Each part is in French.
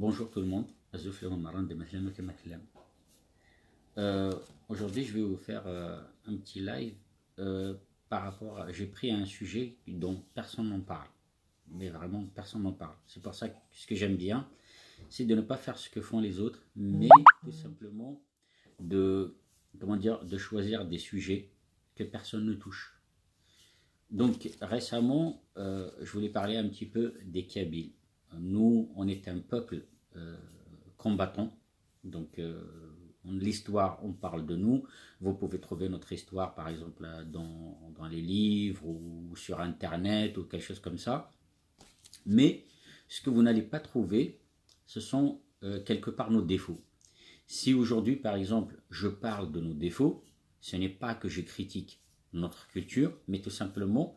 Bonjour tout le monde. Aujourd'hui, je vais vous faire un petit live par rapport à... J'ai pris un sujet dont personne n'en parle. Mais vraiment, personne n'en parle. C'est pour ça que ce que j'aime bien, c'est de ne pas faire ce que font les autres, mais tout simplement de, comment dire, de choisir des sujets que personne ne touche. Donc récemment, je voulais parler un petit peu des Kabyles. Nous, on est un peuple combattant. Donc l'histoire, on parle de nous. Vous pouvez trouver notre histoire, par exemple, dans les livres ou sur Internet ou quelque chose comme ça. Mais ce que vous n'allez pas trouver, ce sont quelque part nos défauts. Si aujourd'hui, par exemple, je parle de nos défauts, ce n'est pas que je critique notre culture, mais tout simplement,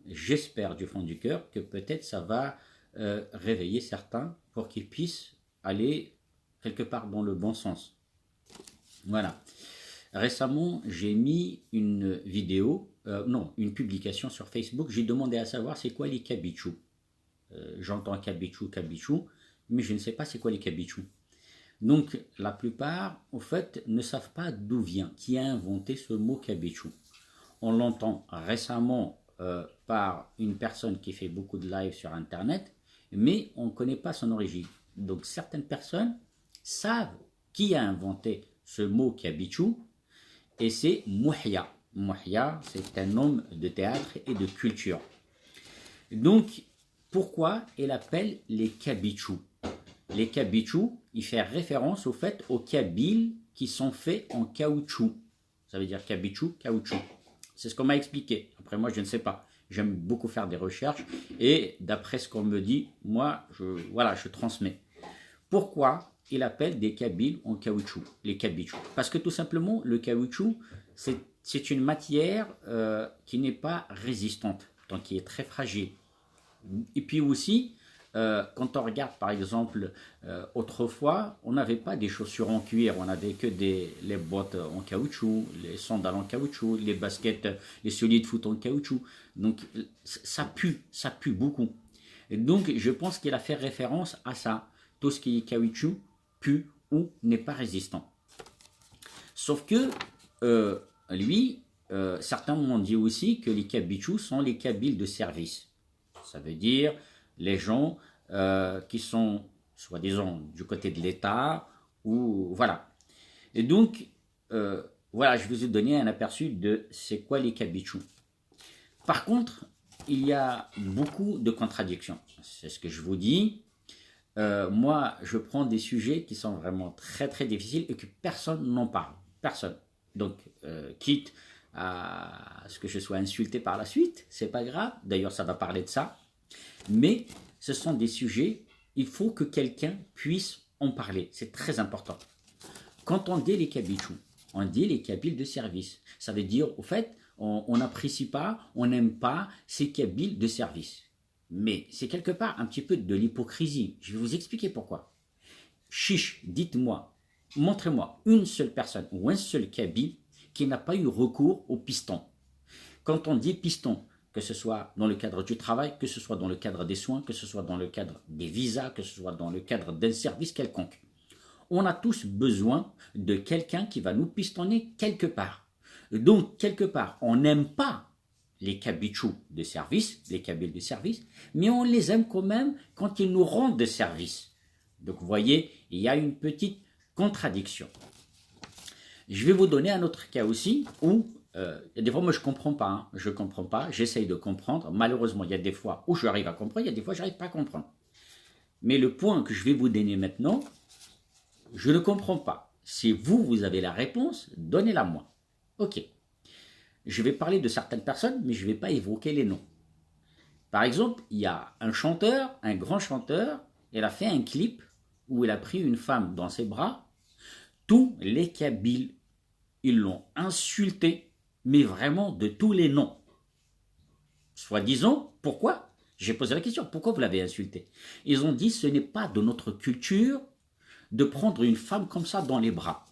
j'espère du fond du cœur que peut-être ça va réveiller certains pour qu'ils puissent aller quelque part dans le bon sens. Voilà. Récemment, j'ai mis une vidéo, non, une publication sur Facebook. J'ai demandé à savoir c'est quoi les kabichous. J'entends kabichou, kabichou, mais je ne sais pas c'est quoi les kabichous. Donc, la plupart, au fait, ne savent pas d'où vient, qui a inventé ce mot kabichou. On l'entend récemment par une personne qui fait beaucoup de live sur Internet, mais on ne connaît pas son origine. Donc, certaines personnes savent qui a inventé ce mot kabichou, et c'est Mouhia. Mouhia, c'est un homme de théâtre et de culture. Donc, pourquoi elle appelle les kabichous? Les kabichous, il fait référence au fait aux kabyles qui sont faits en caoutchouc. Ça veut dire kabichou, caoutchouc. C'est ce qu'on m'a expliqué. Après, moi, je ne sais pas. J'aime beaucoup faire des recherches et d'après ce qu'on me dit, moi, je transmets. Pourquoi il appelle des kabyles en caoutchouc, les kabichous? Parce que tout simplement, le caoutchouc, c'est une matière qui n'est pas résistante, donc qui est très fragile. Et puis aussi, quand on regarde par exemple, autrefois, on n'avait pas des chaussures en cuir, on n'avait que les bottes en caoutchouc, les sandales en caoutchouc, les baskets, les souliers de foot en caoutchouc. Donc ça pue beaucoup. Et donc je pense qu'il a fait référence à ça. Tout ce qui est caoutchouc pue ou n'est pas résistant. Sauf que lui, certains m'ont dit aussi que les kabichous sont les kabyles de service. Ça veut dire les gens qui sont, soi-disant, du côté de l'État, ou voilà. Et donc, voilà, je vous ai donné un aperçu de c'est quoi les kabichous. Par contre, il y a beaucoup de contradictions. C'est ce que je vous dis. Moi, je prends des sujets qui sont vraiment très très difficiles et que personne n'en parle. Personne. Donc, quitte à ce que je sois insulté par la suite, c'est pas grave. D'ailleurs, ça va parler de ça. Mais ce sont des sujets, il faut que quelqu'un puisse en parler. C'est très important. Quand on dit les kabichous, on dit les kabyles de service. Ça veut dire, au fait, on n'apprécie pas, on n'aime pas ces kabyles de service. Mais c'est quelque part un petit peu de l'hypocrisie. Je vais vous expliquer pourquoi. Chiche, dites-moi, montrez-moi une seule personne ou un seul kabyle qui n'a pas eu recours au piston. Quand on dit piston, que ce soit dans le cadre du travail, que ce soit dans le cadre des soins, que ce soit dans le cadre des visas, que ce soit dans le cadre d'un service quelconque, on a tous besoin de quelqu'un qui va nous pistonner quelque part. Donc, quelque part, on n'aime pas les kabichous de service, les kabyles de service, mais on les aime quand même quand ils nous rendent de service. Donc, vous voyez, il y a une petite contradiction. Je vais vous donner un autre cas aussi où, des fois, moi, je ne comprends pas. Hein, je ne comprends pas, j'essaye de comprendre. Malheureusement, il y a des fois où j'arrive à comprendre, il y a des fois où je n'arrive pas à comprendre. Mais le point que je vais vous donner maintenant, je ne comprends pas. Si vous, vous avez la réponse, donnez-la moi. Ok. Je vais parler de certaines personnes, mais je ne vais pas évoquer les noms. Par exemple, il y a un chanteur, un grand chanteur, il a fait un clip où il a pris une femme dans ses bras. Tous les Kabyles, ils l'ont insulté, mais vraiment de tous les noms. Soi-disant, pourquoi? J'ai posé la question, pourquoi vous l'avez insulté? Ils ont dit, ce n'est pas de notre culture de prendre une femme comme ça dans les bras.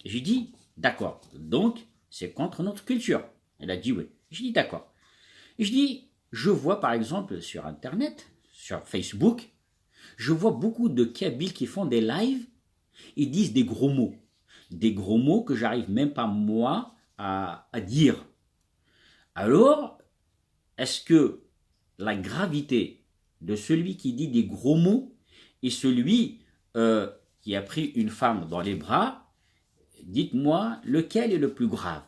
J'ai dit, d'accord, donc c'est contre notre culture. Elle a dit oui. J'ai dit d'accord. Je dis, je vois par exemple sur Internet, sur Facebook, Je vois beaucoup de Kabyles qui font des lives, ils disent des gros mots. Des gros mots que j'arrive même pas moi à dire. Alors, est-ce que la gravité de celui qui dit des gros mots et celui qui a pris une femme dans les bras, dites-moi lequel est le plus grave?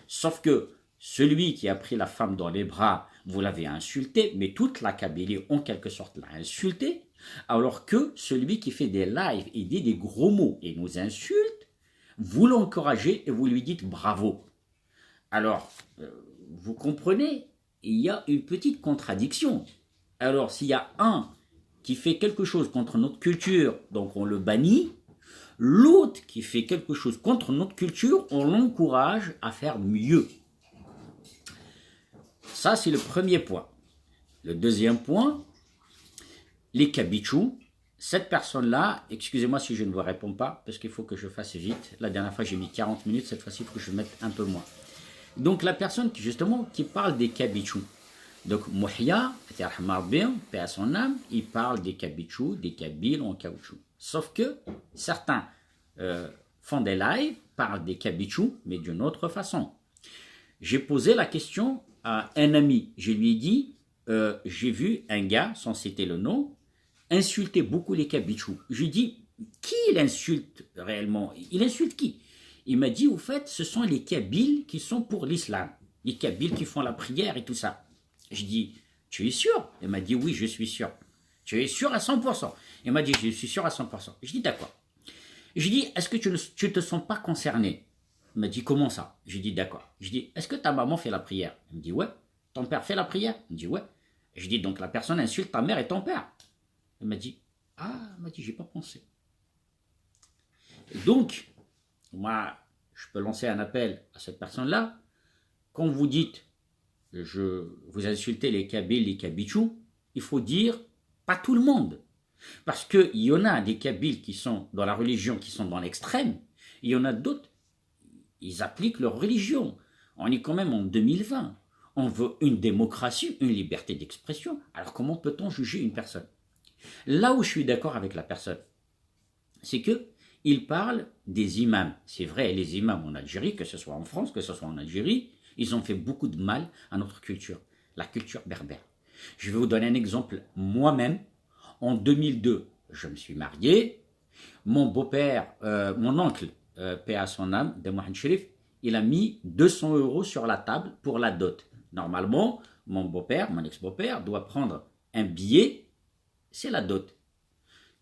Sauf que celui qui a pris la femme dans les bras, vous l'avez insulté, mais toute la Kabylie en quelque sorte l'a insulté, alors que celui qui fait des lives et dit des gros mots et nous insulte, vous l'encouragez et vous lui dites bravo. Alors, vous comprenez, il y a une petite contradiction. Alors, s'il y a un qui fait quelque chose contre notre culture, donc on le bannit, l'autre qui fait quelque chose contre notre culture, on l'encourage à faire mieux. Ça, c'est le premier point. Le deuxième point, les kabichous. Cette personne-là, excusez-moi si je ne vous réponds pas, parce qu'il faut que je fasse vite. La dernière fois, j'ai mis 40 minutes, cette fois-ci, il faut que je mette un peu moins. Donc, la personne qui, justement, qui parle des kabichous. Donc, Mouhia, paix à son âme, il parle des kabichous, des kabyles en caoutchouc. Sauf que certains font des lives, parlent des kabichous, mais d'une autre façon. J'ai posé la question à un ami. Je lui ai dit, j'ai vu un gars, sans citer le nom, insulter beaucoup les kabichous. Je lui ai dit, qui il insulte réellement? Il insulte qui? Il m'a dit, au fait, ce sont les kabyles qui sont pour l'islam. Les kabyles qui font la prière et tout ça. Je dis, tu es sûr? Il m'a dit, oui, je suis sûr. Tu es sûr à 100%? Il m'a dit, je suis sûr à 100%. Je dis, d'accord. Je dis, est-ce que tu ne te sens pas concerné? Il m'a dit, comment ça? Je dis, d'accord. Je dis, est-ce que ta maman fait la prière? Il me dit, ouais. Ton père fait la prière? Il me dit, ouais. Je dis, donc la personne insulte ta mère et ton père. Il m'a dit, ah, il m'a dit, j'ai pas pensé. Et donc, moi, je peux lancer un appel à cette personne-là. Quand vous dites, vous insultez les Kabyles, les Kabichous, il faut dire, pas tout le monde. Parce qu'il y en a des Kabyles qui sont dans la religion, qui sont dans l'extrême. Il y en a d'autres, ils appliquent leur religion. On est quand même en 2020. On veut une démocratie, une liberté d'expression. Alors comment peut-on juger une personne? Là où je suis d'accord avec la personne, c'est que il parle des imams. C'est vrai, les imams en Algérie, que ce soit en France, que ce soit en Algérie, ils ont fait beaucoup de mal à notre culture, la culture berbère. Je vais vous donner un exemple. Moi-même, en 2002, je me suis marié. Mon beau-père, mon oncle, paix à son âme, de Mohamed Chérif, il a mis 200 € sur la table pour la dot. Normalement, mon beau-père, mon ex-beau-père, doit prendre un billet, c'est la dot.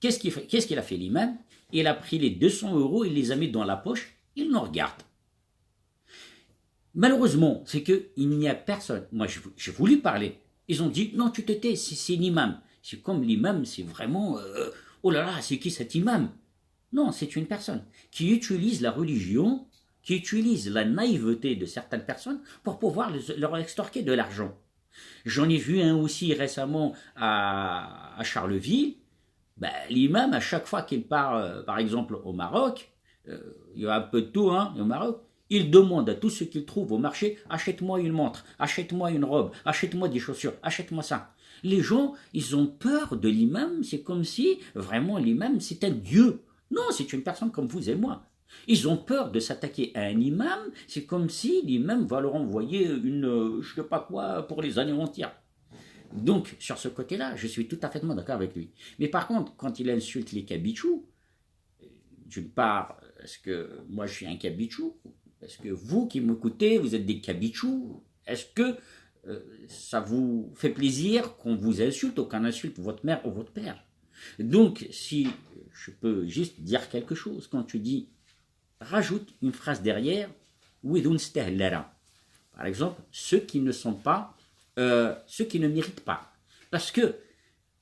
Qu'est-ce qu'il a fait l'imam? Il a pris les 200 €, il les a mis dans la poche, il nous regarde. Malheureusement, c'est qu'il n'y a personne. Moi, j'ai voulu parler. Ils ont dit, non, tu te tais, c'est l'imam. C'est comme l'imam, c'est vraiment, oh là là, c'est qui cet imam? Non, c'est une personne qui utilise la religion, qui utilise la naïveté de certaines personnes pour pouvoir leur extorquer de l'argent. J'en ai vu un aussi récemment à Charleville. Ben, l'imam, à chaque fois qu'il part, par exemple, au Maroc, il y a un peu de tout au Maroc, il demande à tous ceux qu'il trouve au marché, achète-moi une montre, achète-moi une robe, achète-moi des chaussures, achète-moi ça. Les gens, ils ont peur de l'imam, c'est comme si vraiment l'imam c'est un dieu. Non, c'est une personne comme vous et moi. Ils ont peur de s'attaquer à un imam, c'est comme si l'imam va leur envoyer une, je sais pas quoi, pour les anéantir. Donc, sur ce côté-là, je suis tout à fait d'accord avec lui. Mais par contre, quand il insulte les kabichous, d'une part, est-ce que moi je suis un kabichou? Est-ce que vous qui m'écoutez, vous êtes des kabichous? Est-ce que ça vous fait plaisir qu'on vous insulte ou qu'on insulte votre mère ou votre père? Donc, si je peux juste dire quelque chose, quand tu dis, rajoute une phrase derrière, par exemple, ceux qui ne sont pas, ceux qui ne méritent pas. Parce que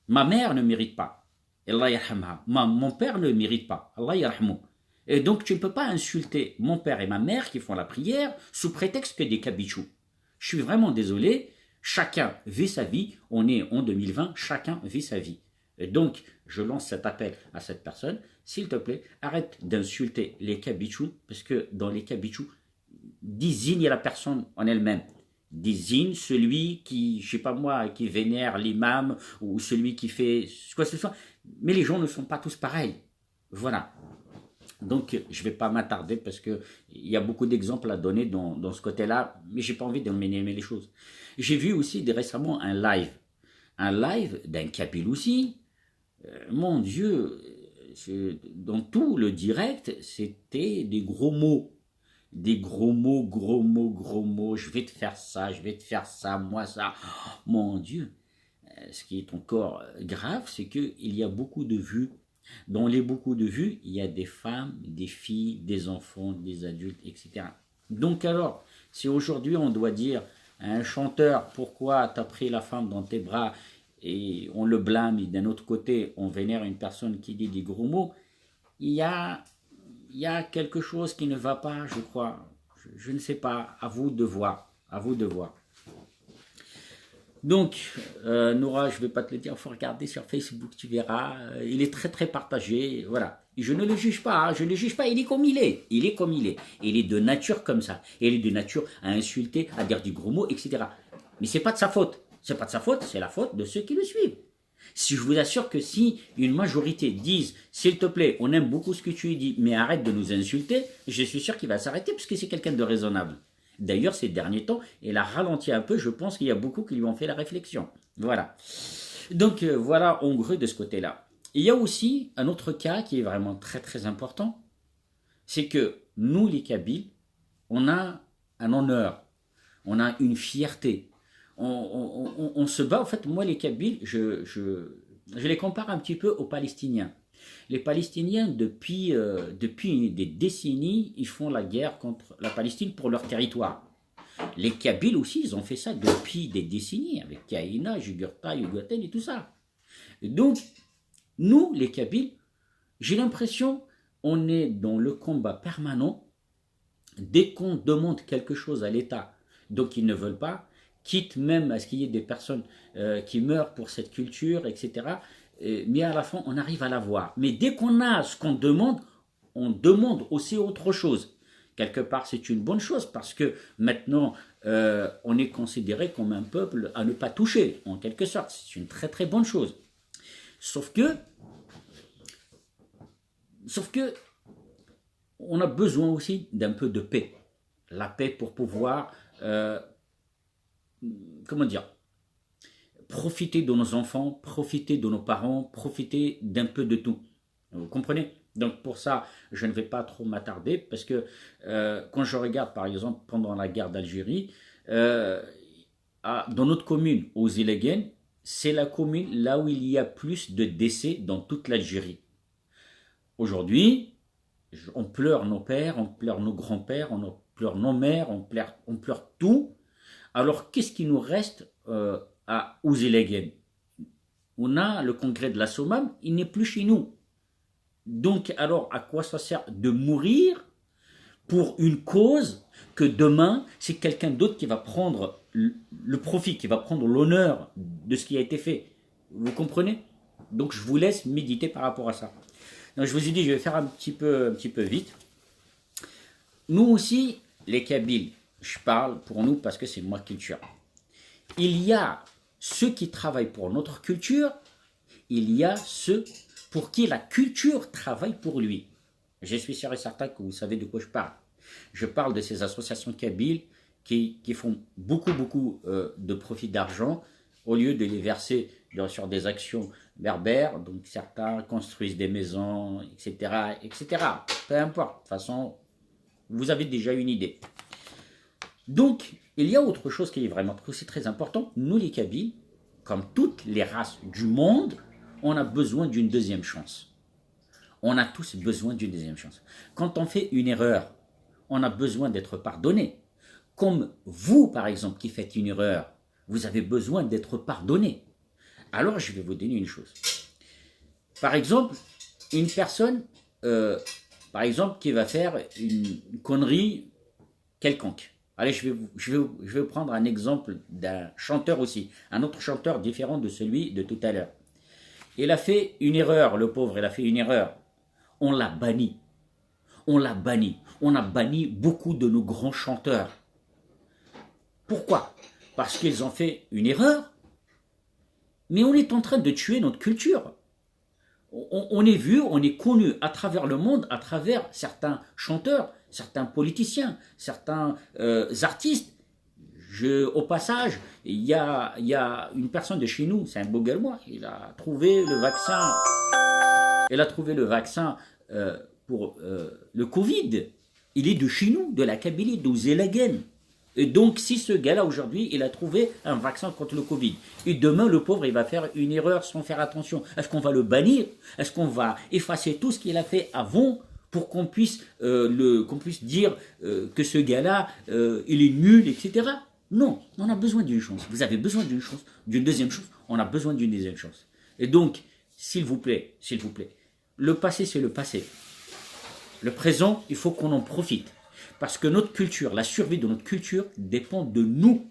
ma mère ne mérite pas. Allah yarhamha. Mon père ne mérite pas. Allah yarhamou. Et donc tu ne peux pas insulter mon père et ma mère qui font la prière sous prétexte que des kabichous. Je suis vraiment désolé. Chacun vit sa vie. On est en 2020. Chacun vit sa vie. Et donc je lance cet appel à cette personne. S'il te plaît, arrête d'insulter les kabichous parce que dans les kabichous, désigne la personne en elle-même. désigne celui qui, je sais pas moi, qui vénère l'imam ou celui qui fait quoi que ce soit. Mais les gens ne sont pas tous pareils. Voilà. Donc, je ne vais pas m'attarder parce qu'il y a beaucoup d'exemples à donner dans ce côté-là, mais je n'ai pas envie d'emmener les choses. J'ai vu aussi récemment un live d'un Kabyle aussi. Mon Dieu, dans tout le direct, c'était des gros mots. Des gros mots, gros mots, gros mots. Je vais te faire ça, je vais te faire ça, moi ça. Oh, mon Dieu. Ce qui est encore grave, c'est qu'il y a beaucoup de vues. Dans les beaucoup de vues, il y a des femmes, des filles, des enfants, des adultes, etc. Donc alors, si aujourd'hui on doit dire à un chanteur pourquoi tu as pris la femme dans tes bras et on le blâme, et d'un autre côté on vénère une personne qui dit des gros mots, il y a, il y a quelque chose qui ne va pas, je crois. Je ne sais pas, à vous de voir. À vous de voir. Donc, Noura, je ne vais pas te le dire, il faut regarder sur Facebook, tu verras. Il est très très partagé, voilà. Je ne le juge pas, hein, je ne le juge pas, il est comme il est. Il est comme il est. Il est de nature comme ça. Il est de nature à insulter, à dire du gros mot, etc. Mais c'est pas de sa faute. C'est pas de sa faute, c'est la faute de ceux qui le suivent. Si je vous assure que si une majorité disent, s'il te plaît, on aime beaucoup ce que tu dis, mais arrête de nous insulter, je suis sûr qu'il va s'arrêter parce que c'est quelqu'un de raisonnable. D'ailleurs, ces derniers temps, il a ralenti un peu, je pense qu'il y a beaucoup qui lui ont fait la réflexion. Voilà. Donc, voilà en gros de ce côté-là. Il y a aussi un autre cas qui est vraiment très très important, c'est que nous, les Kabyles, on a un honneur, on a une fierté. On se bat, en fait, moi, les Kabyles, je les compare un petit peu aux Palestiniens. Les Palestiniens, depuis des décennies, ils font la guerre contre la Palestine pour leur territoire. Les Kabyles aussi, ils ont fait ça depuis des décennies, avec Kaïna, Jugurtha, Yugoten et tout ça. Et donc, nous, les Kabyles, j'ai l'impression, on est dans le combat permanent. Dès qu'on demande quelque chose à l'État, donc ils ne veulent pas, quitte même à ce qu'il y ait des personnes qui meurent pour cette culture, etc. Mais à la fin, on arrive à l'avoir. Mais dès qu'on a ce qu'on demande, on demande aussi autre chose. Quelque part, c'est une bonne chose parce que maintenant, on est considéré comme un peuple à ne pas toucher, en quelque sorte. C'est une très très bonne chose. Sauf que, on a besoin aussi d'un peu de paix. La paix pour pouvoir, comment dire, profiter de nos enfants, profiter de nos parents, profiter d'un peu de tout. Vous comprenez? Donc pour ça, je ne vais pas trop m'attarder parce que quand je regarde par exemple pendant la guerre d'Algérie, dans notre commune, aux Illeguen, c'est la commune là où il y a plus de décès dans toute l'Algérie. Aujourd'hui, on pleure nos pères, on pleure nos grands-pères, on pleure nos mères, on pleure tout. Alors qu'est-ce qui nous reste à Ouzilegen? On a le congrès de la SOMAM, il n'est plus chez nous. Donc alors à quoi ça sert de mourir pour une cause que demain c'est quelqu'un d'autre qui va prendre le profit, qui va prendre l'honneur de ce qui a été fait? Vous comprenez? Donc je vous laisse méditer par rapport à ça. Donc je vous ai dit, je vais faire un petit peu vite. Nous aussi, les Kabyles, je parle pour nous parce que c'est ma culture. Il y a ceux qui travaillent pour notre culture, il y a ceux pour qui la culture travaille pour lui. Je suis sûr et certain que vous savez de quoi je parle. Je parle de ces associations kabyles qui font beaucoup de profit d'argent au lieu de les verser sur des actions berbères. Donc certains construisent des maisons, etc. Peu importe, de toute façon, vous avez déjà une idée. Donc, il y a autre chose qui est vraiment aussi très important. Nous, les Kabyles, comme toutes les races du monde, on a besoin d'une deuxième chance. On a tous besoin d'une deuxième chance. Quand on fait une erreur, on a besoin d'être pardonné. Comme vous, par exemple, qui faites une erreur, vous avez besoin d'être pardonné. Alors, je vais vous donner une chose. Par exemple, une personne, par exemple, qui va faire une connerie quelconque. Allez, je vais prendre un exemple d'un chanteur aussi, un autre chanteur différent de celui de tout à l'heure. Il a fait une erreur, le pauvre, il a fait une erreur. On l'a banni. On l'a banni. On a banni beaucoup de nos grands chanteurs. Pourquoi? parce qu'ils ont fait une erreur, mais on est en train de tuer notre culture. On est vu, on est connu à travers le monde, à travers certains chanteurs, certains politiciens, certains artistes. Au passage, il y a une personne de chez nous, c'est un beau gallois, il a trouvé le vaccin. Il a trouvé le vaccin pour le Covid. Il est de chez nous, de la Kabylie, d'Ouzelagen. Et donc, si ce gars-là, aujourd'hui, il a trouvé un vaccin contre le Covid, et demain, le pauvre, il va faire une erreur sans faire attention, est-ce qu'on va le bannir? Est-ce qu'on va effacer tout ce qu'il a fait avant pour qu'on puisse dire que ce gars-là, il est nul, etc. Non, on a besoin d'une chance. Vous avez besoin d'une chance, d'une deuxième chance. On a besoin d'une deuxième chance. Et donc, s'il vous plaît, le passé, c'est le passé. Le présent, il faut qu'on en profite. Parce que notre culture, la survie de notre culture dépend de nous.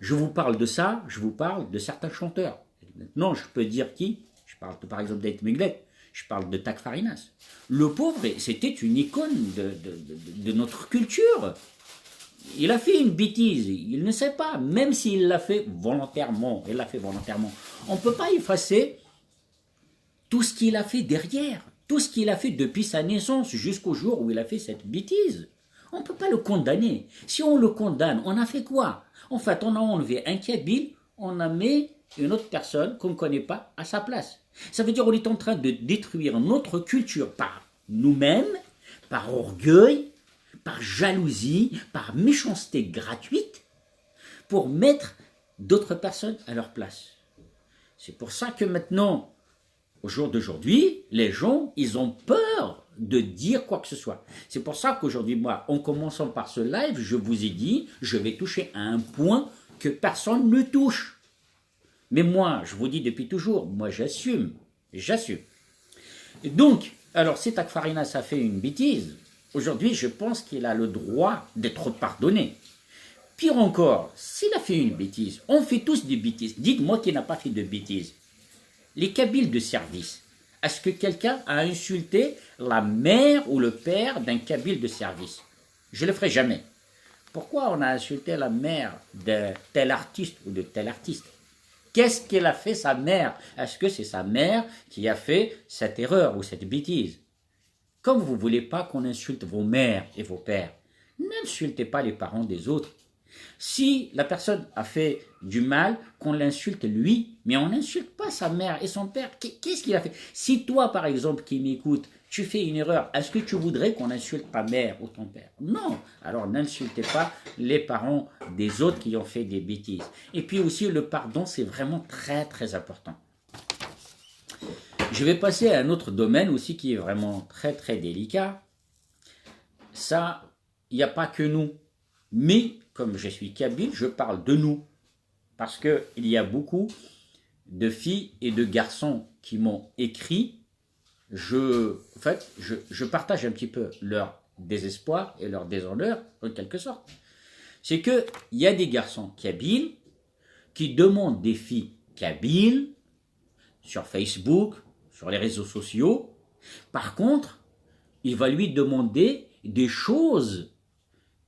Je vous parle de ça, je vous parle de certains chanteurs. Maintenant, je peux dire qui? Je parle par exemple d'Ait Meglet, je parle de Tak Farinas. Le pauvre, c'était une icône de notre culture. Il a fait une bêtise, il ne sait pas, même s'il l'a fait volontairement, On ne peut pas effacer tout ce qu'il a fait derrière. Tout ce qu'il a fait depuis sa naissance jusqu'au jour où il a fait cette bêtise. On ne peut pas le condamner. Si on le condamne, on a fait quoi? En fait, on a enlevé un Kabyle, on a mis une autre personne qu'on ne connaît pas à sa place. Ça veut dire qu'on est en train de détruire notre culture par nous-mêmes, par orgueil, par jalousie, par méchanceté gratuite, pour mettre d'autres personnes à leur place. C'est pour ça que maintenant, au jour d'aujourd'hui, les gens, ils ont peur de dire quoi que ce soit. C'est pour ça qu'aujourd'hui, moi, en commençant par ce live, je vous ai dit, je vais toucher à un point que personne ne touche. Mais moi, je vous dis depuis toujours, moi j'assume. Et donc, alors si Tak Farinas a fait une bêtise, aujourd'hui, je pense qu'il a le droit d'être pardonné. Pire encore, s'il a fait une bêtise, on fait tous des bêtises. Dites-moi qui n'a pas fait de bêtises. Les Kabyles de service. Est-ce que quelqu'un a insulté la mère ou le père d'un Kabyle de service? Je ne le ferai jamais. Pourquoi on a insulté la mère de tel artiste ou de tel artiste? Qu'est-ce qu'elle a fait sa mère? Est-ce que c'est sa mère qui a fait cette erreur ou cette bêtise? Comme vous ne voulez pas qu'on insulte vos mères et vos pères, n'insultez pas les parents des autres. Si la personne a fait du mal, qu'on l'insulte lui, mais on n'insulte pas sa mère et son père. Qu'est-ce qu'il a fait? Si toi, par exemple, qui m'écoutes, tu fais une erreur, est-ce que tu voudrais qu'on insulte ta mère ou ton père? Non. Alors n'insultez pas les parents des autres qui ont fait des bêtises. Et puis aussi, le pardon, c'est vraiment très très important. Je vais passer à un autre domaine aussi qui est vraiment très très délicat. Ça, il n'y a pas que nous. Mais, comme je suis kabyle, je parle de nous. Parce qu'il y a beaucoup de filles et de garçons qui m'ont écrit. Je partage un petit peu leur désespoir et leur déshonneur, en quelque sorte. C'est qu'il y a des garçons kabyles qui demandent des filles kabyles sur Facebook, sur les réseaux sociaux. Par contre, il va lui demander des choses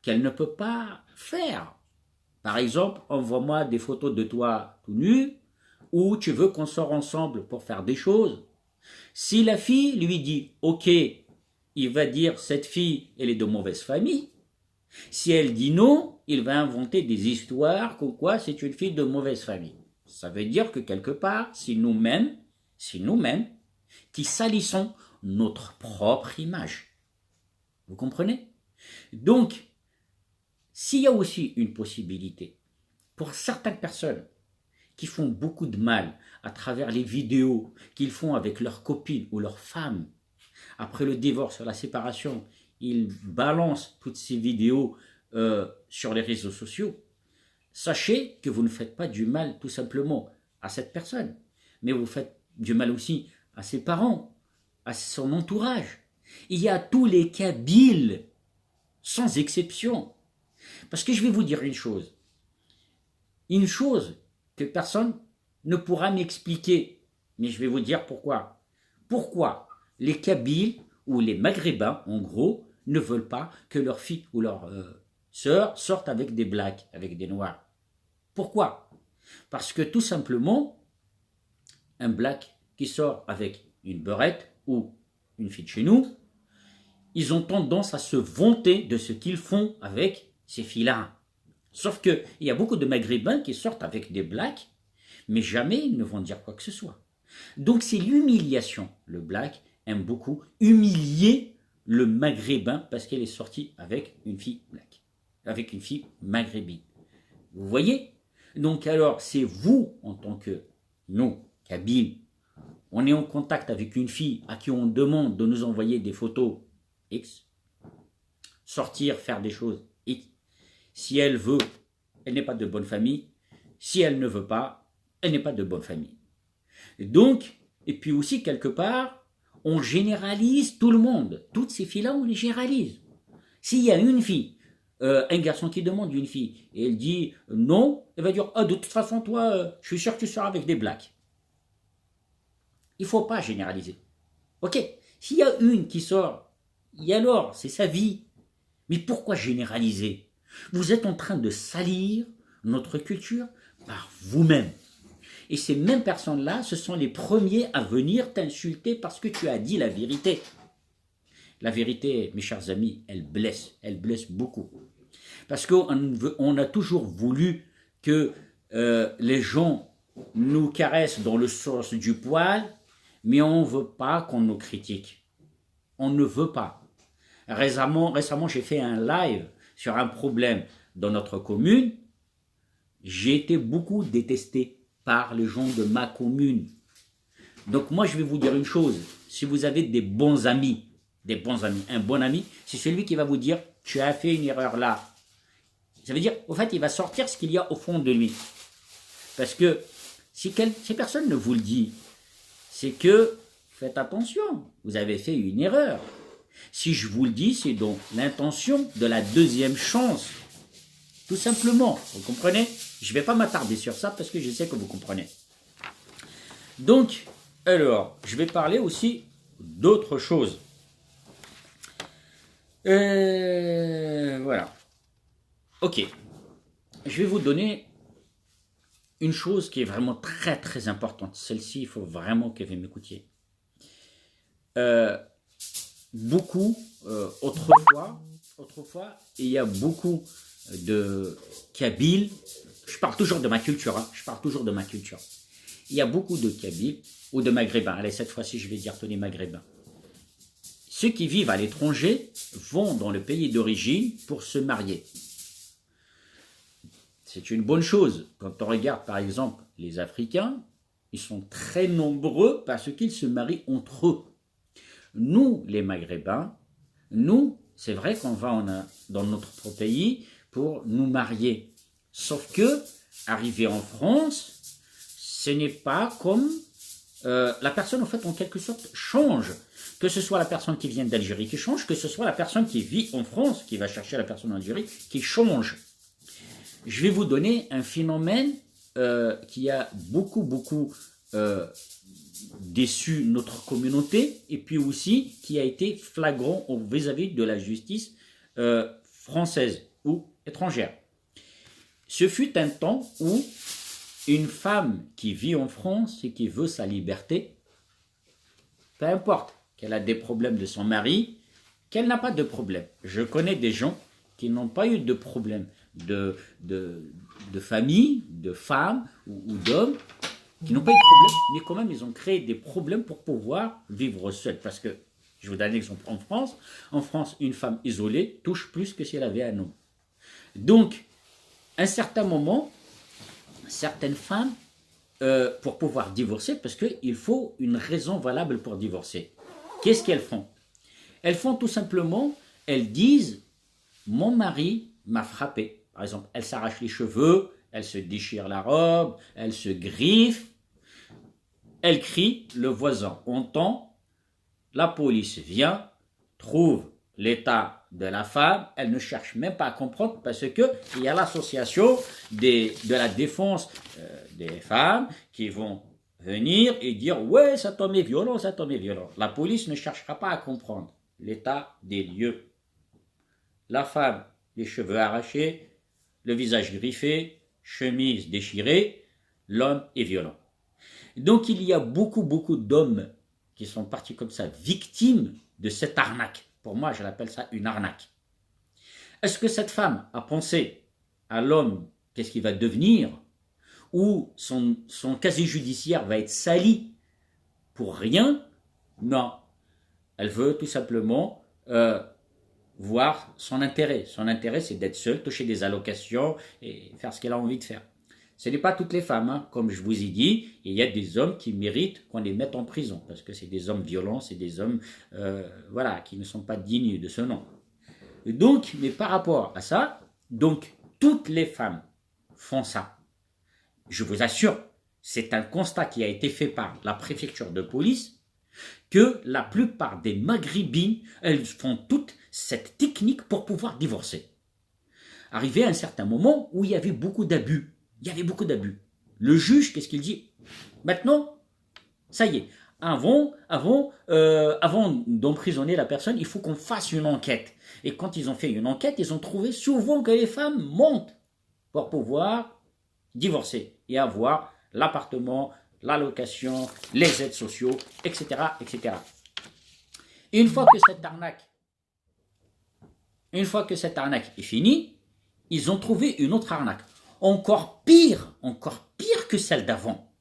qu'elle ne peut pas faire. Par exemple, envoie-moi des photos de toi tout nu, ou tu veux qu'on sorte ensemble pour faire des choses. Si la fille lui dit « Ok », il va dire « Cette fille, elle est de mauvaise famille ». Si elle dit non, il va inventer des histoires comme quoi c'est une fille de mauvaise famille. Ça veut dire que quelque part, c'est nous-mêmes qui salissons notre propre image. Vous comprenez? Donc, s'il y a aussi une possibilité pour certaines personnes qui font beaucoup de mal à travers les vidéos qu'ils font avec leurs copines ou leurs femmes, après le divorce, la séparation, ils balancent toutes ces vidéos sur les réseaux sociaux, sachez que vous ne faites pas du mal tout simplement à cette personne, mais vous faites du mal aussi à ses parents, à son entourage. Il y a tous les Kabyles, sans exception. Parce que je vais vous dire une chose que personne ne pourra m'expliquer, mais je vais vous dire pourquoi. Pourquoi les Kabyles ou les Maghrébins, en gros, ne veulent pas que leurs filles ou leurs sœurs sortent avec des blacks, avec des noirs? Pourquoi? Parce que tout simplement, un black qui sort avec une beurette ou une fille de chez nous, ils ont tendance à se vanter de ce qu'ils font avec ces filles-là. Sauf qu'il y a beaucoup de maghrébins qui sortent avec des blacks, mais jamais ils ne vont dire quoi que ce soit. Donc c'est l'humiliation. Le black aime beaucoup humilier le maghrébin parce qu'elle est sortie avec une fille black, avec une fille maghrébine. Vous voyez? Donc alors c'est vous, en tant que nous, Kabyles, on est en contact avec une fille à qui on demande de nous envoyer des photos X, sortir, faire des choses X. Si elle veut, elle n'est pas de bonne famille. Si elle ne veut pas, elle n'est pas de bonne famille. Donc, et puis aussi quelque part, on généralise tout le monde. Toutes ces filles-là, on les généralise. S'il y a une fille, un garçon qui demande une fille, et elle dit non, elle va dire, de toute façon, toi, je suis sûr que tu seras avec des blacks. Il ne faut pas généraliser. Ok, s'il y a une qui sort, et alors, c'est sa vie. Mais pourquoi généraliser? Vous êtes en train de salir notre culture par vous-même. Et ces mêmes personnes-là, ce sont les premiers à venir t'insulter parce que tu as dit la vérité. La vérité, mes chers amis, elle blesse beaucoup. Parce qu'on a toujours voulu que les gens nous caressent dans le sens du poil, mais on ne veut pas qu'on nous critique. On ne veut pas. Récemment, j'ai fait un live sur un problème dans notre commune. J'ai été beaucoup détesté par les gens de ma commune. Donc moi, je vais vous dire une chose. Si vous avez des bons amis, un bon ami, c'est celui qui va vous dire, tu as fait une erreur là. Ça veut dire, au fait, il va sortir ce qu'il y a au fond de lui. Parce que si personne ne vous le dit, c'est que, faites attention, vous avez fait une erreur. Si je vous le dis, c'est donc l'intention de la deuxième chance. Tout simplement, vous comprenez? Je ne vais pas m'attarder sur ça parce que je sais que vous comprenez. Donc, alors, je vais parler aussi d'autres choses. Voilà. Ok. Je vais vous donner une chose qui est vraiment très très importante. Celle-ci, il faut vraiment que vous m'écoutiez. Autrefois, il y a beaucoup de Kabyles. Je parle toujours de ma culture. Il y a beaucoup de Kabyles ou de Maghrébins. Allez, cette fois-ci, je vais dire tous les Maghrébins. Ceux qui vivent à l'étranger vont dans le pays d'origine pour se marier. C'est une bonne chose. Quand on regarde, par exemple, les Africains, ils sont très nombreux parce qu'ils se marient entre eux. Nous, les Maghrébins, c'est vrai qu'on va dans notre pays pour nous marier. Sauf que, arrivé en France, ce n'est pas comme la personne, en fait, en quelque sorte, change. Que ce soit la personne qui vient d'Algérie qui change, que ce soit la personne qui vit en France, qui va chercher la personne en Algérie, qui change. Je vais vous donner un phénomène qui a beaucoup déçu notre communauté et puis aussi qui a été flagrant vis-à-vis de la justice française ou étrangère. Ce fut un temps où une femme qui vit en France et qui veut sa liberté, peu importe qu'elle a des problèmes de son mari, qu'elle n'a pas de problème. Je connais des gens qui n'ont pas eu de problème de famille, de femmes ou d'hommes, qui n'ont pas eu de problème, mais quand même ils ont créé des problèmes pour pouvoir vivre seuls. Parce que, je vous donne un exemple, en France, une femme isolée touche plus que si elle avait un homme. Donc, à un certain moment, certaines femmes, pour pouvoir divorcer, parce qu'il faut une raison valable pour divorcer, qu'est-ce qu'elles font? Elles font tout simplement, elles disent, mon mari m'a frappé. Par exemple, elle s'arrache les cheveux, elle se déchire la robe, elle se griffe, elle crie, le voisin entend, la police vient, trouve l'état de la femme, elle ne cherche même pas à comprendre parce que il y a l'association de la défense des femmes qui vont venir et dire ouais, cet homme est violent, cet homme est violent. La police ne cherchera pas à comprendre l'état des lieux. La femme, les cheveux arrachés, le visage griffé, chemise déchirée, l'homme est violent. Donc il y a beaucoup d'hommes qui sont partis comme ça, victimes de cette arnaque. Pour moi, je l'appelle ça une arnaque. Est-ce que cette femme a pensé à l'homme, qu'est-ce qu'il va devenir, ou son casier judiciaire va être sali pour rien? Non. Elle veut tout simplement voir son intérêt. Son intérêt, c'est d'être seule, toucher des allocations et faire ce qu'elle a envie de faire. Ce n'est pas toutes les femmes, hein. Comme je vous ai dit, il y a des hommes qui méritent qu'on les mette en prison, parce que c'est des hommes violents, c'est des hommes voilà, qui ne sont pas dignes de ce nom. Donc, mais par rapport à ça, donc toutes les femmes font ça. Je vous assure, c'est un constat qui a été fait par la préfecture de police, que la plupart des maghrébines, elles font toute cette technique pour pouvoir divorcer. Arrivé à un certain moment où il y avait beaucoup d'abus. Il y avait beaucoup d'abus. Le juge, qu'est-ce qu'il dit? Maintenant, ça y est, avant d'emprisonner la personne, il faut qu'on fasse une enquête. Et quand ils ont fait une enquête, ils ont trouvé souvent que les femmes mentent pour pouvoir divorcer et avoir l'appartement, l'allocation, les aides sociaux, etc., etc. Et une fois que cette arnaque est finie, ils ont trouvé une autre arnaque, encore pire que celle d'avant.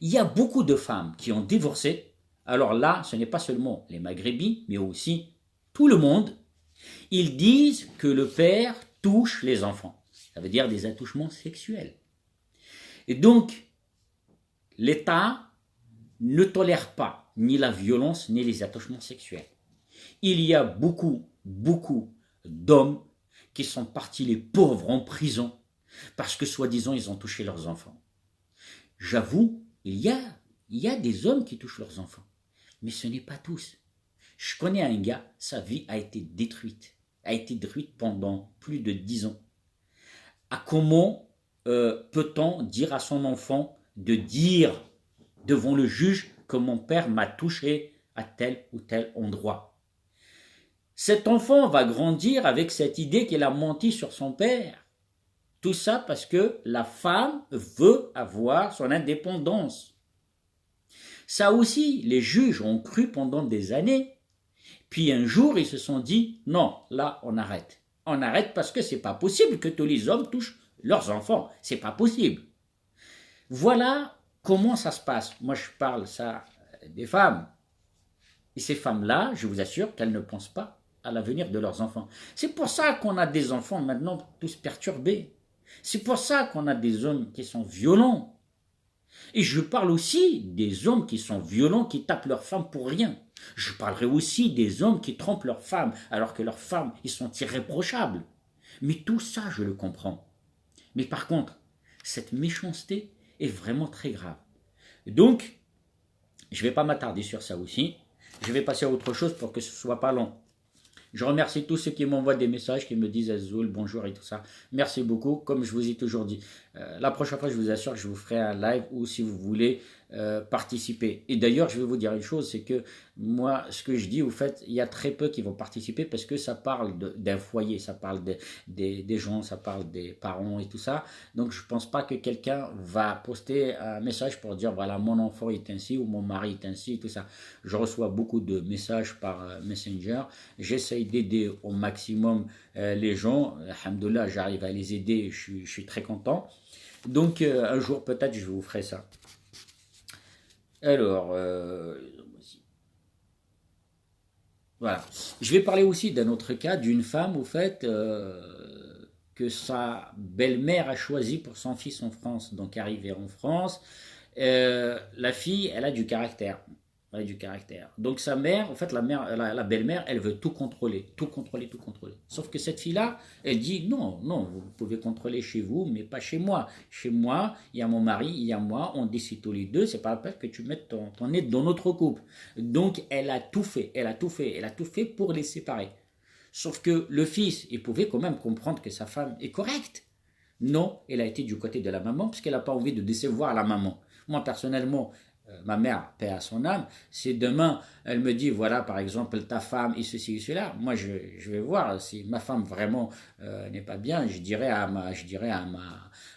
Il y a beaucoup de femmes qui ont divorcé. Alors là, ce n'est pas seulement les Maghrébins, mais aussi tout le monde. Ils disent que le père touche les enfants. Ça veut dire des attouchements sexuels. Et donc, l'État ne tolère pas ni la violence ni les attouchements sexuels. Il y a beaucoup d'hommes qui sont partis les pauvres en prison parce que soi-disant ils ont touché leurs enfants. J'avoue, il y a des hommes qui touchent leurs enfants, mais ce n'est pas tous. Je connais un gars, sa vie a été détruite pendant plus de 10 ans. Comment peut-on dire à son enfant de dire devant le juge que mon père m'a touché à tel ou tel endroit? Cet enfant va grandir avec cette idée qu'il a menti sur son père. Tout ça parce que la femme veut avoir son indépendance. Ça aussi, les juges ont cru pendant des années. Puis un jour, ils se sont dit, non, là, on arrête. On arrête parce que c'est pas possible que tous les hommes touchent leurs enfants. C'est pas possible. Voilà comment ça se passe. Moi, je parle ça des femmes. Et ces femmes-là, je vous assure qu'elles ne pensent pas à l'avenir de leurs enfants. C'est pour ça qu'on a des enfants maintenant tous perturbés. C'est pour ça qu'on a des hommes qui sont violents. Et je parle aussi des hommes qui sont violents, qui tapent leurs femmes pour rien. Je parlerai aussi des hommes qui trompent leurs femmes, alors que leurs femmes, ils sont irréprochables. Mais tout ça, je le comprends. Mais par contre, cette méchanceté est vraiment très grave. Donc, je ne vais pas m'attarder sur ça aussi. Je vais passer à autre chose pour que ce ne soit pas long. Je remercie tous ceux qui m'envoient des messages, qui me disent Azoul, bonjour et tout ça. Merci beaucoup. Comme je vous ai toujours dit, la prochaine fois, je vous assure que je vous ferai un live ou si vous voulez participer. Et d'ailleurs, je vais vous dire une chose, c'est que moi, ce que je dis, au fait, il y a très peu qui vont participer parce que ça parle d'un foyer, ça parle des gens, ça parle des parents et tout ça. Donc, je ne pense pas que quelqu'un va poster un message pour dire, voilà, mon enfant est ainsi ou mon mari est ainsi et tout ça. Je reçois beaucoup de messages par Messenger. J'essaye d'aider au maximum les gens. Alhamdoulilah, j'arrive à les aider, je suis très content. Donc, un jour, peut-être, je vous ferai ça. Alors, voilà. Je vais parler aussi d'un autre cas, d'une femme, au fait, que sa belle-mère a choisi pour son fils en France. Donc, arrivée en France, la fille, elle a du caractère. Elle a du caractère. Donc, sa mère, en fait, la belle-mère, elle veut tout contrôler, tout contrôler, tout contrôler. Sauf que cette fille-là, elle dit non, non, vous pouvez contrôler chez vous, mais pas chez moi. Chez moi, il y a mon mari, il y a moi, on décide tous les deux, c'est pas la peine que tu mettes ton nez dans notre couple. Donc, elle a tout fait, elle a tout fait, elle a tout fait pour les séparer. Sauf que le fils, il pouvait quand même comprendre que sa femme est correcte. Non, elle a été du côté de la maman, parce qu'elle n'a pas envie de décevoir la maman. Moi, personnellement, ma mère, paix à son âme, si demain elle me dit, voilà par exemple ta femme et ceci et cela, moi je vais voir si ma femme vraiment n'est pas bien,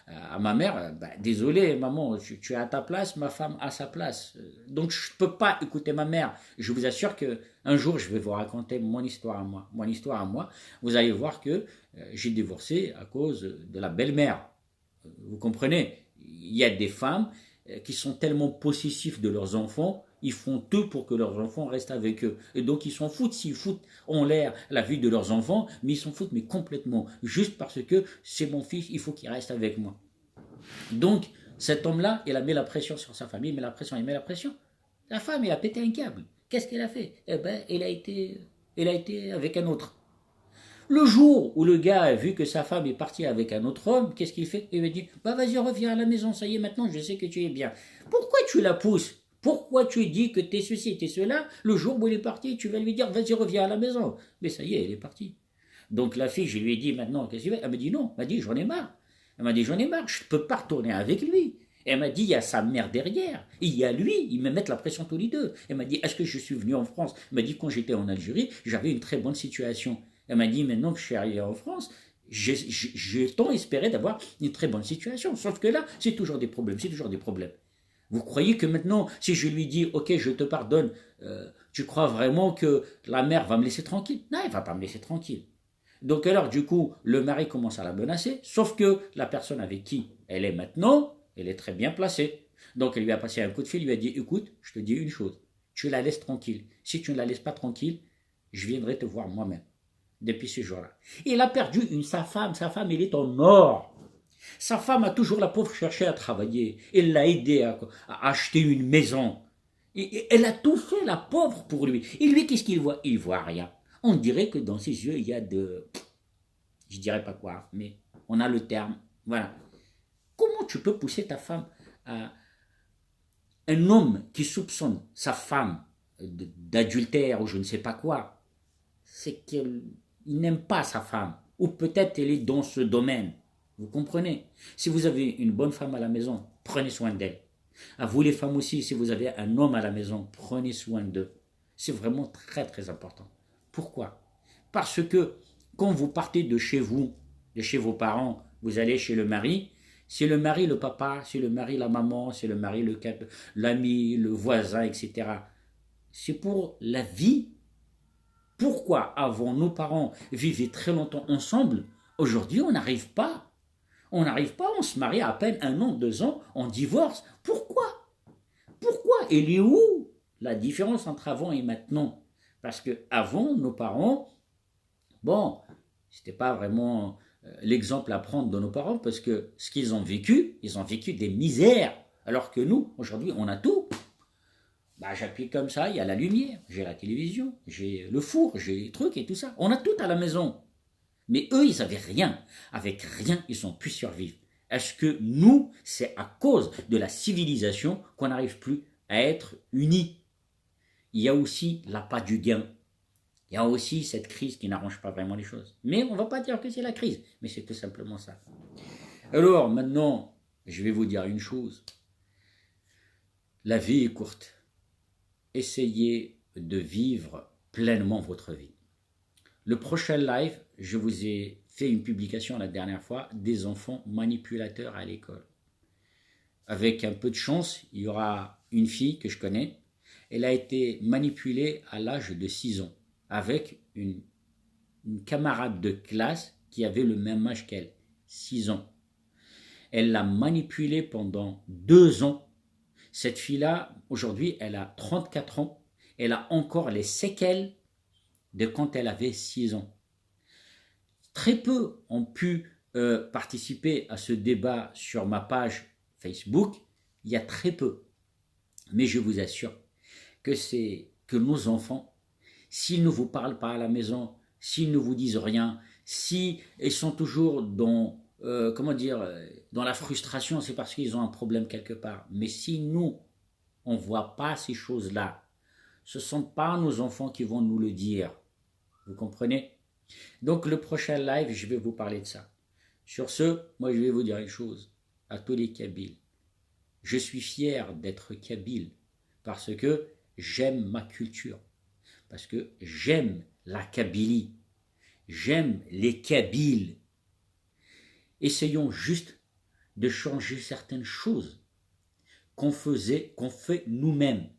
à ma mère, bah, désolé maman, tu es à ta place, ma femme à sa place. Donc je ne peux pas écouter ma mère. Je vous assure que un jour je vais vous raconter mon histoire à moi. Mon histoire à moi, vous allez voir que j'ai divorcé à cause de la belle-mère. Vous comprenez? Il y a des femmes qui sont tellement possessifs de leurs enfants, ils font tout pour que leurs enfants restent avec eux. Et donc ils s'en foutent, s'ils foutent en l'air la vie de leurs enfants, mais ils s'en foutent mais complètement, juste parce que c'est mon fils, il faut qu'il reste avec moi. Donc cet homme-là, il a mis la pression sur sa famille, il met la pression. La femme, elle a pété un câble. Qu'est-ce qu'elle a fait? Eh ben, elle a été avec un autre. Le jour où le gars a vu que sa femme est partie avec un autre homme, qu'est-ce qu'il fait? Il lui dit, bah vas-y, reviens à la maison, ça y est, maintenant je sais que tu es bien. Pourquoi tu la pousses? Pourquoi tu dis que t'es ceci, t'es cela? Le jour où il est parti, tu vas lui dire, vas-y, reviens à la maison. Mais ça y est, elle est partie. Donc la fille, je lui ai dit, maintenant, qu'est-ce qu'il fait? Elle m'a dit non, elle m'a dit, j'en ai marre. Elle m'a dit, j'en ai marre, je ne peux pas retourner avec lui. Elle m'a dit, il y a sa mère derrière, il y a lui, ils me mettent la pression tous les deux. Elle m'a dit, est-ce que je suis venu en France? Elle m'a dit, quand j'étais en Algérie, j'avais une très bonne situation. Elle m'a dit, maintenant que je suis arrivé en France, j'ai tant espéré d'avoir une très bonne situation. Sauf que là, c'est toujours des problèmes, c'est toujours des problèmes. Vous croyez que maintenant, si je lui dis, ok, je te pardonne, tu crois vraiment que la mère va me laisser tranquille? Non, elle va pas me laisser tranquille. Donc alors, du coup, le mari commence à la menacer, sauf que la personne avec qui elle est maintenant, elle est très bien placée. Donc elle lui a passé un coup de fil, il lui a dit, écoute, je te dis une chose, tu la laisses tranquille. Si tu ne la laisses pas tranquille, je viendrai te voir moi-même depuis ce jour-là. Il a perdu sa femme, elle est en or. Sa femme a toujours, la pauvre, cherché à travailler. Elle l'a aidé à acheter une maison. Et elle a tout fait, la pauvre, pour lui. Et lui, qu'est-ce qu'il voit? Il voit rien. On dirait que dans ses yeux, il y a de... Je dirais pas quoi, mais on a le terme. Voilà. Comment tu peux pousser ta femme à... Un homme qui soupçonne sa femme d'adultère ou je ne sais pas quoi, c'est qu'il n'aime pas sa femme. Ou peut-être elle est dans ce domaine. Vous comprenez? Si vous avez une bonne femme à la maison, prenez soin d'elle. À vous les femmes aussi, si vous avez un homme à la maison, prenez soin d'eux. C'est vraiment très très important. Pourquoi? Parce que quand vous partez de chez vous, de chez vos parents, vous allez chez le mari, c'est le mari le papa, c'est le mari la maman, c'est le mari l'ami, le voisin, etc. C'est pour la vie. Pourquoi avant nos parents vivaient très longtemps ensemble, aujourd'hui on n'arrive pas. On n'arrive pas, on se marie à peine 1 an, 2 ans, on divorce. Pourquoi? Pourquoi? Elle est où la différence entre avant et maintenant? Parce que avant, nos parents, bon, c'était pas vraiment l'exemple à prendre de nos parents parce que ce qu'ils ont vécu, ils ont vécu des misères. Alors que nous, aujourd'hui, on a tout. Bah, j'appuie comme ça, il y a la lumière, j'ai la télévision, j'ai le four, j'ai les trucs et tout ça. On a tout à la maison. Mais eux, ils n'avaient rien. Avec rien, ils ont pu survivre. Est-ce que nous, c'est à cause de la civilisation qu'on n'arrive plus à être unis? Il y a aussi l'appât du gain. Il y a aussi cette crise qui n'arrange pas vraiment les choses. Mais on ne va pas dire que c'est la crise, mais c'est tout simplement ça. Alors maintenant, je vais vous dire une chose. La vie est courte. Essayez de vivre pleinement votre vie. Le prochain live, je vous ai fait une publication la dernière fois, des enfants manipulateurs à l'école. Avec un peu de chance, il y aura une fille que je connais. Elle a été manipulée à l'âge de 6 ans avec une camarade de classe qui avait le même âge qu'elle, 6 ans. Elle l'a manipulée pendant 2 ans. Cette fille-là, aujourd'hui, elle a 34 ans. Elle a encore les séquelles de quand elle avait 6 ans. Très peu ont pu participer à ce débat sur ma page Facebook. Il y a très peu. Mais je vous assure que nos enfants, s'ils ne vous parlent pas à la maison, s'ils ne vous disent rien, s'ils sont toujours dans, dans la frustration, c'est parce qu'ils ont un problème quelque part. Mais si nous, on ne voit pas ces choses-là, ce ne sont pas nos enfants qui vont nous le dire. Vous comprenez? Donc le prochain live, je vais vous parler de ça. Sur ce, moi je vais vous dire une chose à tous les Kabyles. Je suis fier d'être kabyle parce que j'aime ma culture, parce que j'aime la Kabylie, j'aime les Kabyles. Essayons juste de changer certaines choses qu'on fait nous-mêmes.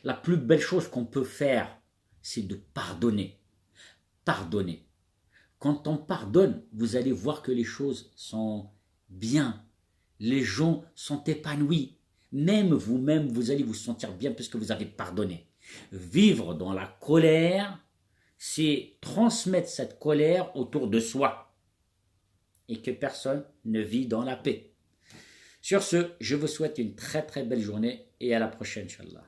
La plus belle chose qu'on peut faire, c'est de pardonner. Pardonner. Quand on pardonne, vous allez voir que les choses sont bien. Les gens sont épanouis. Même vous-même, vous allez vous sentir bien puisque vous avez pardonné. Vivre dans la colère, c'est transmettre cette colère autour de soi et que personne ne vit dans la paix. Sur ce, je vous souhaite une très très belle journée et à la prochaine, Inch'Allah.